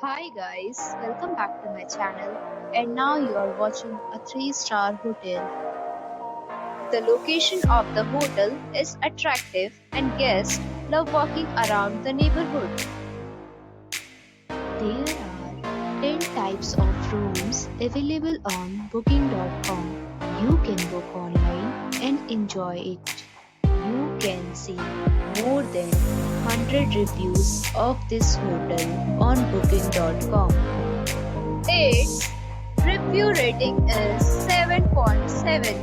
Hi guys, welcome back to my channel, and now you are watching a 3-star hotel. The location of the hotel is attractive and guests love walking around the neighborhood. There are 10 types of rooms available on booking.com. You can book online and enjoy it. You can see more than 100 reviews of this hotel on booking.com. Its review rating is 7.7,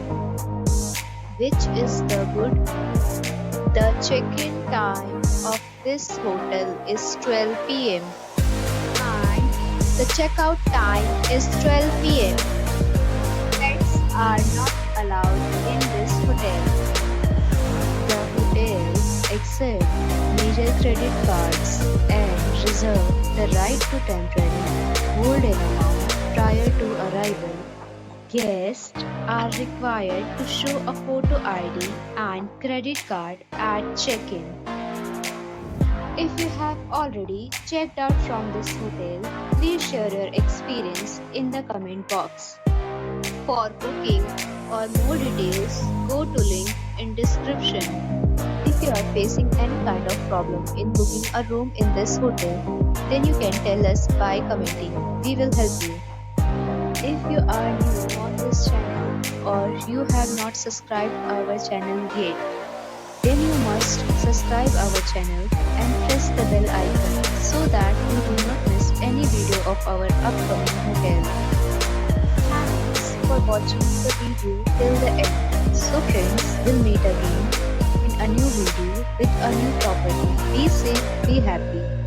which is the good. The check-in time of this hotel is 12 p.m. and the checkout time is 12 p.m. Pets are not allowed in this hotel. The hotel accepts major credit cards and reserve the right to temporarily hold an amount prior to arrival. Guests are required to show a photo ID and credit card at check-in. If you have already checked out from this hotel, please share your experience in the comment box. For booking or more details, go to link in description. If you are facing any kind of problem in booking a room in this hotel, then you can tell us by commenting. We will help you. If you are new on this channel or you have not subscribed our channel yet, then you must subscribe our channel and press the bell icon so that you do not miss any video of our upcoming hotel. Thanks for watching the video till the end. So friends, we'll meet again in a new video with a new property. Be safe, be happy.